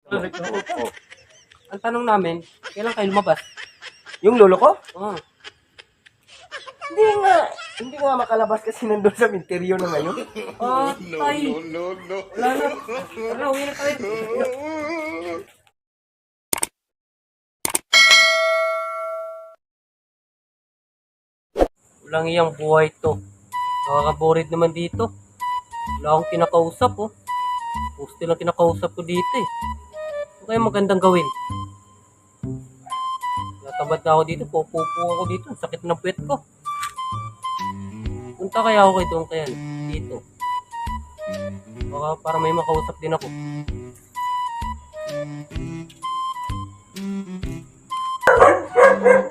Opo. Ang tanong namin, kailan kayo lumabas? Yung lolo ko? Oo. Hindi nga. Hindi nga makalabas kasi nandun sa minteryo na ngayon. Tay. Wala na. Tara, uwi na tayo. Walang iyang buhay to. Nakaka-bored naman dito. Wala akong kinakausap, oh. Gusto lang kinakausap ko dito, eh. Ano kaya magandang gawin? Natamad na ako dito. Pupupo ako dito. Ang sakit ng puwet ko. Punta kaya ako kay doon kaya dito. Baka para may makausap din ako.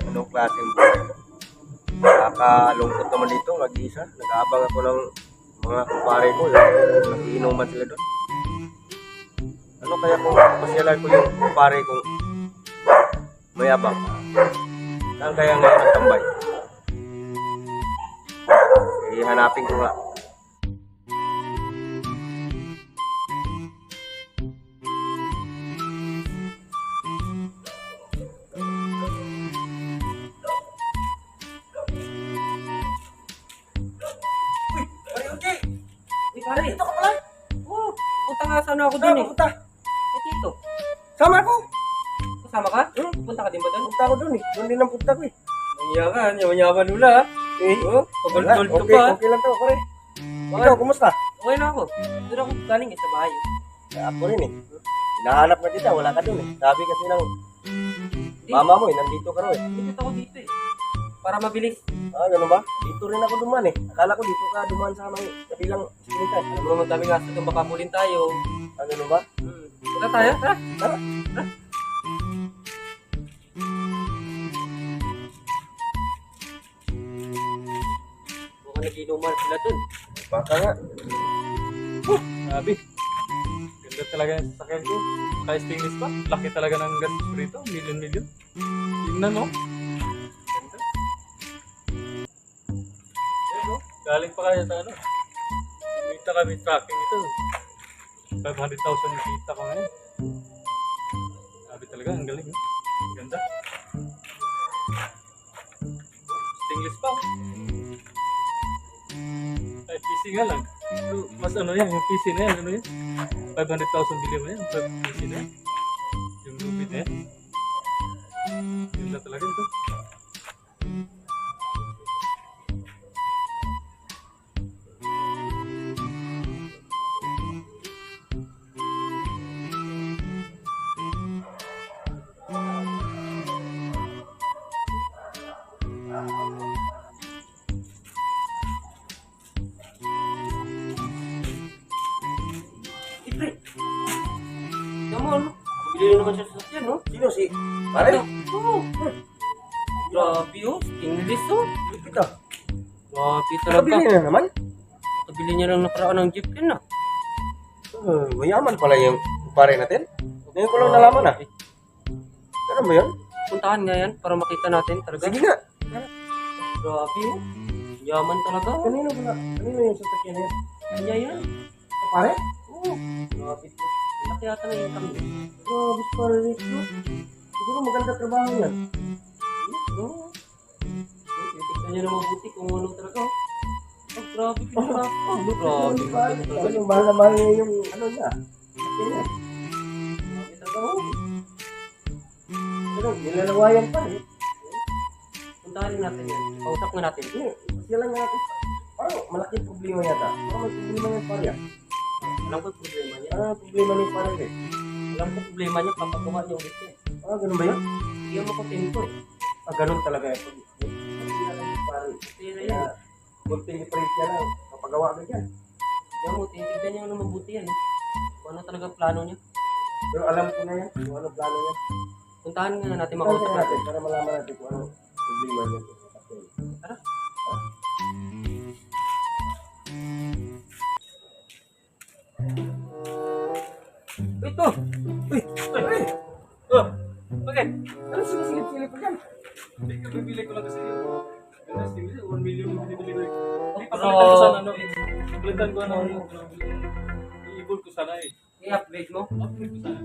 Anong klaseng buhay? Nakakalungkot naman dito, mag-isa. Nag-aabang ako ng mga kumpare ko. Nagiinuman sila doon. Ano kaya kung pasyalan ko yung kumpare kong mayabang? Saan kaya ngayon ang tambay? Hanapin ko nga. Pare, Dito ka pala? oh, pupunta nga sana ako dun, eh. Pupunta. Eh, dito. Sama ako. Kasama ka? Pupunta ka din ba dun? Punta ako doon eh. Doon din ang punta ko eh. Mayakan, yaman-yaman nula, ha? Oh, pagod-gold ka Okay, pa, ha? okay lang to, pare. Bakit? Ikaw, kumusta? Okay na ako. Doon ako galing, sa bahay. Ako rin eh. Hinahanap ka kita, wala ka doon eh. Sabi kasi ng mama mo eh, nandito ka raw eh. Dito ako dito, eh. Para mabilis. Ah, gano'n ba? Dito rin ako duman eh. Akala ko dito ka duman sa may kabilang sinitan. Alam mo naman dami nga sa baka pulin tayo. Ah, gano'n ba? Tara tayo, tara. Tara. Mukhang naginuman sila dun. Baka nga. Sabi. Ganda talaga yung sasakyan ko. Kaya stainless pa. Laki talaga ng gas rito. Million. Tingnan mo. Ganda. Ayun, no? Galing pa kaya sa ano. Kumita kami tracking ito. 500,000 yung kita ko ngayon. Sabi talaga, ang galing. Ganda. Stainless pa. Kahit PC nga lang. So, mas ano yan, yung PC na yan, ano yan? 500,000 bilhin mo yan, PC na yan. Yung lupit na yan. Ganda talaga ito. Siyempre. Naman, bili naman siya sa sasakyan, no? Sino si? Pare? Oo. Grabe, oh. English, oh. Lipit ah. Grabe talaga. Nakabili na naman. Kabili niya lang nakaraan ng jeep yun, ah. Mayaman pala yung pare natin. Ngayon ko lang nalaman ah. Ano ba yun? Puntahan nga yan para makita natin talaga. Sige nga. Grabe, oh. Yaman talaga. Oh. Kanino ba na? Kanino yung sasakyan na yan? Kanya yan. Pare? Oo. Grabe. Laki yata na income niya. Grabe pare rito. Siguro maganda trabaho yan. Oo. Titignan niyo na mabuti kung ano talaga. Oh, grabe pinaka. Grabe. Grabe talaga. Yung mahal na mahal niya yung ano niya. Sasakyan niya. Grabe talaga. Oh. Pero nilalawayan pa eh. Puntahan rin natin yan. Kausap nga natin. Kasi lang natin. Parang malaking problema yata. Parang may problema yung pare ah. Alam ko yung problema niya. Parang problema ng pare eh. Alam ko problema niya. Papagawa niya ulit yan. Ah, ganun ba yun? Hindi mo kontento, eh. Ah, ganun talaga yun. Hindi na lang yung pare. Pero Kaya, yan. kunting price niya lang. Kapagawa ka dyan. Yan mo, titignan niya na mabuti yan. Kung ano talaga plano niya. Pero alam ko na yan. Kung ano plano niya. Puntahan nga natin Makausap makausap natin natin. para malaman natin kung ano problema niya. Tara. Ito! Uy! Uy! Oh! Bakit? Ano sinisilip-silip ko dyan? Hindi ka bibili ko lang kasi yung ganda stainless. 1 million yung binibili ko. Oh, Papalitan ko sana ano eh. Papalitan ko ano. I-evolve ko sana eh. I-upgrade mo? Upgrade ko sana.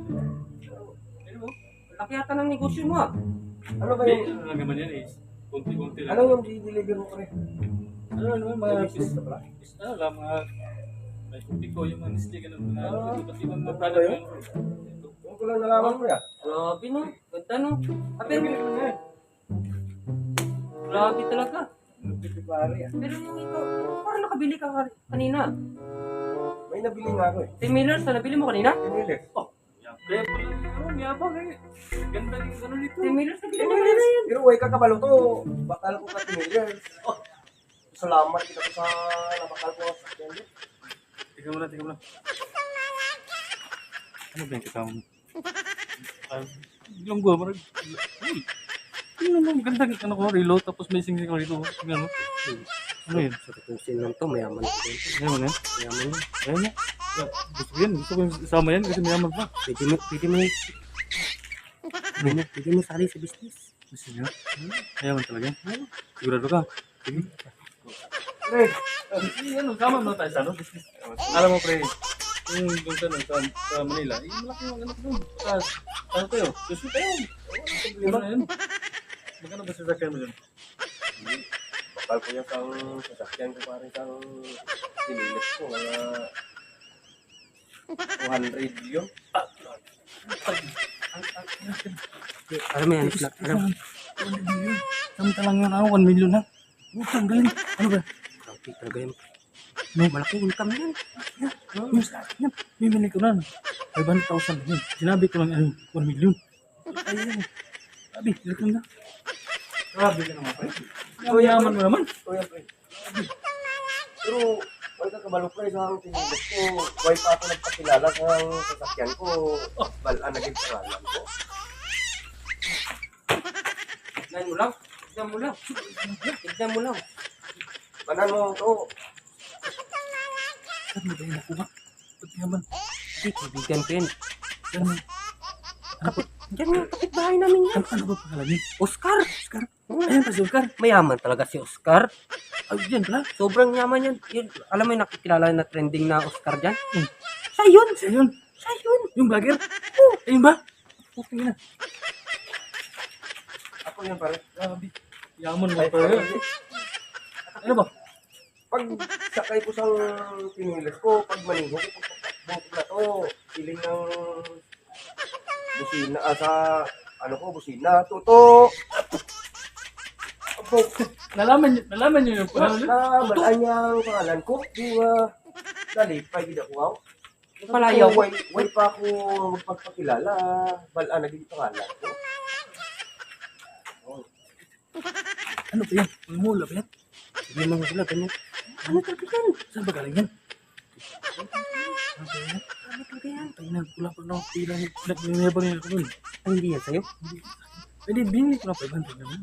Laki yata ng negosyo mo ah. Ano ba Hindi, yung, ano lang naman yan eh. Kunti-kunti lang. ano yung di-deliver mo pre? Ano naman mga Business ka pala? ano lang, mga may kunti ko yung mga stick, ano, mga iba't ibang mga Ano product ba yun? yun. Ito. Yung ko lang nalaman pre ah. Grabe no. Ganda no. Ah, pero, Bibili ko na yan. grabe talaga. Pipi pare ah. Pero yung ikaw, parang nakabili ka kanina. May nabili nga ako eh. Similar sa nabili mo kanina? Pinili. Oh, kaya pala, ano, yabang eh. Ganda yung ano nito. Similar sa binili mo kanina yan. Pero way kakabalo to. Bakal ko ka pinili. Oh, salamat kita ko sa nabakal ko sa sakyan. Tingnan mo na, tingnan mo na. Ano ba yung kasama mo? Ilang gua, marag... Uy! Tingnan mo, maganda yung ano ko, reload, tapos may sing-sing ko rito. Tingnan mo. Ano yun? Sa tutusin lang to, mayaman to. Ayaw na yan? Mayaman yun. Ayaw na. Yeah, gusto ko yan, gusto ko yung isama yan kasi mayaman pa. Pwede mo pwede mo sali sa business. Gusto niyo? Mayaman talaga yan? Sigurado ka? Sige. Pre, Ano, sama mo tayo sa ano? Business. Alam mo, pre, yung doon sa Manila, malaki yung ano doon. Ano tayo? Gusto tayo. Wala na yun. Magkano ba sa sakyan mo dyan? bakal ko yung sasakyan ko parang pinilit ko. Mga 200 yun. Alam mo yan, alam. Samantalang yun, 1 million na. Ang galing. Ano ba? Grabe talaga yan. No. Malaki income yan. Yung sa akin yan, bibili ko na. 500,000 na yun. Sinabi ko lang, 1 million. Ayun. Sabi, silikon na. Grabe ka naman, pre. Yaman mo naman. Kuya pre. Pero way kakabalo pre sa ang pinilit ko. Way pa ako nagpakilala sa sasakyan ko. Balaan naging pangalan ko. Tignan mo lang. Tignan mo lang. Tignan mo lang. Manan mo to. Saan mo ba yung nakuha? Ba't yaman? Hindi, kaibigan ko yan. Yan. Diyan yung kapitbahay namin yan. Ano ba pangalan yun? Oscar. Oscar. Ayan pa si Oscar. Mayaman talaga si Oscar. Ay, yan pala. Sobrang yaman yan. Yun, alam mo yung nakikilala na trending na Oscar dyan? Siya yun. Siya yun. Siya yun. Yung vlogger. Oh, ayun ba? Puting na. Ako yun pare. Grabe. Yaman mo Ay, pa. Ano ba? pag sakay ko sa pinilit ko, pag maniho ko, buhok na to, piling ng busina, sa ano ko, busina, tuto. Abo, Nalaman niyo yung pangalan yun? balaan niya ang pangalan ko, di nalipay, di ako wow. Palayaw. Way pa ako magpagpakilala, balaan naging pangalan ko. Ano ba yan? Mula ba yan? Hindi naman wala ganyan. Ano talaga yan? Saan ba galing yan? Ano ba yan? Ano talaga yan? Tayo na, wala pa na ako pila. Nagninebang niya ako dun. Ay, hindi yan sa'yo? Pwede, binili ko na 500 naman.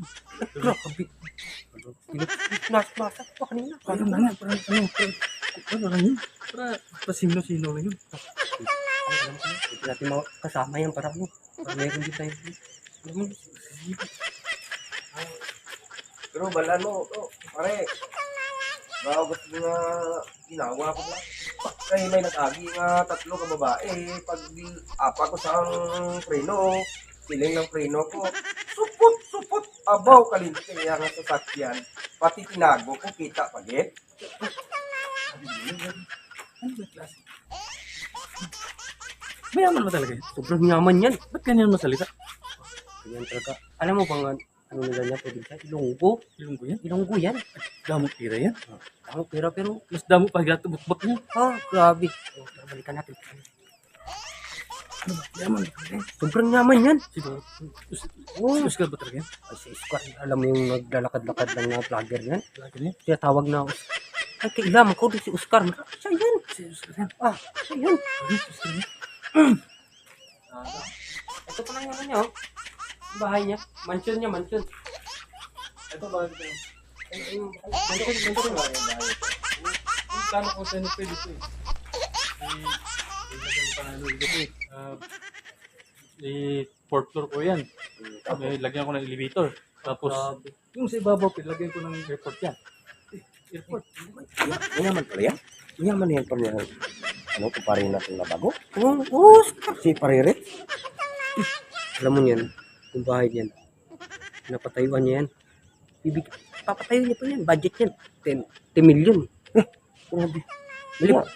Grabe. Nas-masak pa kanina. Parang na nga, parang ano, ano lang yun? Para pasino-sino lang yun. Ay, alam ko na. Hindi natin kasama yan para ano. Para meron din tayo. Alam mo, Pero balaan mo, to, pare, bago gusto nga ginawa ko na. Kaya may nag-agi nga 3 ka babae, pag apa ko sa preno, siling ng preno ko, supot, abaw kalinti kaya nga sasakyan, pati tinago ko, kita pagit. Ano ba klase? Mayaman mo talaga yun. sobrang yaman yan. Ba't ganyan masalita? Ganyan talaga. Alam mo bang ano nila niya pwede siya? Ilonggo. Ilong ko yan. Ilonggo yan. Damot tira yan. Ako pero Mas damo pa gato butbot niya. grabe. Oh, tara, balikan natin. Ano ba? Yaman mo talaga yan. Sobrang yaman yan. Siguro. Oh, Si Oscar ba talaga yan? ay, si Oscar, alam mo yung naglalakad-lakad lang na vlogger yan? Talaga niya? Kaya tawag na ay, kailangan ko din si Oscar. Siya yun. Si Oscar yan. Siya yun. Ano si Oscar yan? Ito pa lang yung ano niya, oh. Bahay niya. Mansion niya, mansion. Ito ba ito? Mansion. Yung plano ko sa NP dito eh. Fourth floor ko yan. May lagyan ko ng elevator. Tapos, yung sa ibabaw, lagyan ko ng airport yan. Airport. Mayaman pala yan? Mayaman na yan pala yan. Ano, kumpare natin na bago? Oh, Oscar. Si Parire? Alam mo niyan, yung bahay niyan, napatayuan niya yan. Papatayo niya pa yan, budget yan, 10 million. Grabe.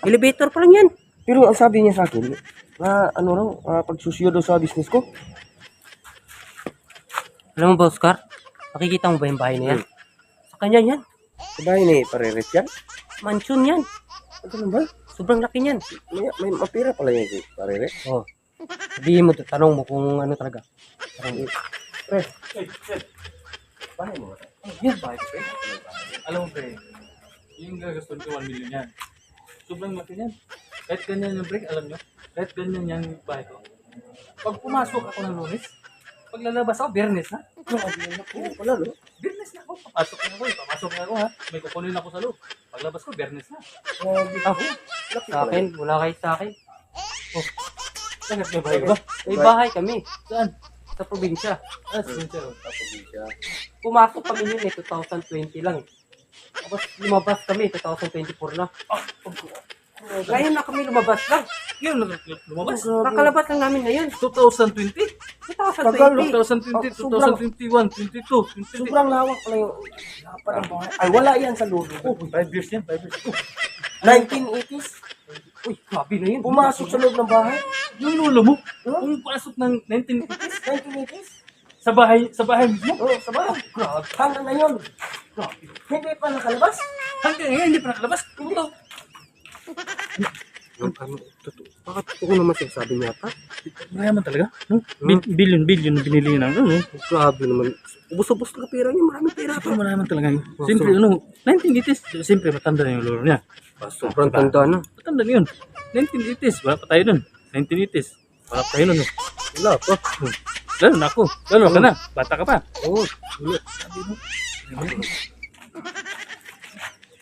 Elevator pa lang yan. Pero ang sabi niya sa akin, na ano raw, pagsusuyo daw sa business ko. Alam mo ba, Oscar? Nakikita mo ba yung bahay na yan? Sa kanya yan. Sa bahay ni Pareres yan. Mansion yan. Ano ba? Sobrang laki niyan. May mapira pala yan si Pareres. Oh. Sabihin mo, tanong mo kung ano talaga. Tanong mo. Pre, Hey, bahay mo ba? yan bahay ko, pre. Alam mo, pre, yung gagastuin ko 1 million yan. Sobrang laki yan. Kahit ganyan yung pre, alam nyo, kahit ganyan yung bahay ko. Pag pumasok ako ng Lunes, pag lalabas ako, Biyernes na. Oo pala, no? Biyernes na ako. Papasok na ako eh. Papasok na ako ha. May kukunin ako sa loob. Paglabas ko, Biyernes na. Ako, sa akin, wala kayo sa akin. Saan may bahay ka ba? May bahay kami. Saan? Sa probinsya. Ah, siya. Pumasok kami yun 2020 lang. Tapos lumabas kami, 2024 na. Ngayon na kami lumabas lang. Yun, lumabas. Kakalabas lang namin ngayon. 2020? 2020. 2020, 2021, 22, 23. Sobrang lawak pala yung lapan ng bahay. Ay, wala yan sa lulo ko. 5 years yan, 5 years. 1980s, Uy, grabe na yun. pumasok sa loob ng bahay. Yung lolo mo, pumapasok ng 1980s 1980s? sa bahay mismo. Oo, sa bahay. Grabe. Hanggang ngayon. Grabe. Hindi pa nakalabas. Hanggang ngayon, hindi pa nakalabas. Puto. Bakit totoo naman sinasabi niya pa? Mayaman talaga. No? Billion binili ng ano. Grabe naman. Ubus-ubus na pera niya. Maraming pera pa. Ito mayaman talaga yun. Siyempre, 1980s, siyempre matanda na yung lolo niya. Sobrang tanda na. Matanda na yun. 1980s, wala pa tayo nun. 1980s, wala pa tayo nun. Wala pa. Lalo na ako. Lalo ka na. Bata ka pa. Oo.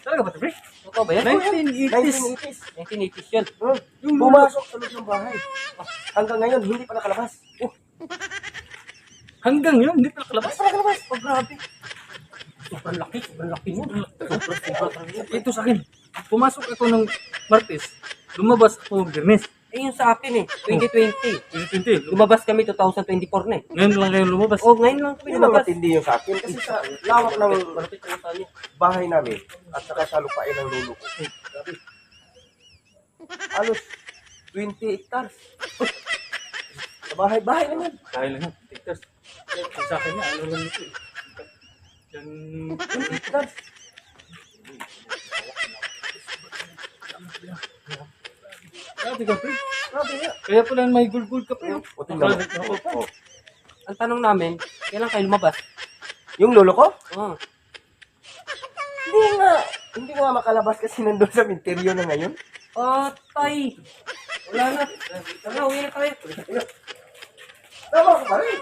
Talaga ba ito, pre? Totoo ba yan? 1980s. 1980s. 1980s yan. Yung Pumasok sa loob ng bahay. Hanggang ngayon, hindi pa nakalabas. hanggang yun, hindi pa nakalabas. Oh, grabe. Sobrang laki mo. Ito sa akin. Pumasok ako ng Martes. Lumabas ako ng Biyernes. Eh, yun sa akin eh. 2020. 2020. Lumabas kami 2024 na eh. Ngayon lang kayo lumabas. Oh, ngayon lang kami Yun ang lumabas. matindi yung sa akin. Kasi sa lawak ng Malapit na sa inyo. bahay namin at saka sa lupain ng lolo ko. Halos 20 hectares. Sa bahay naman. Dahil lang yan. Tigtas. Sa akin nga, ano lang ito eh. Yan. 20 hectares. Grabe ka, pre. Grabe nga. Kaya pala may gulgul ka, pre. O, tingnan mo. Ako. Ang tanong namin, kailan kayo lumabas? Yung lolo ko? Oh. Hindi nga makalabas kasi nandun sa minteryo na ngayon. Tay. Wala na. Tara, uwi na tayo. Tama ka pa rin.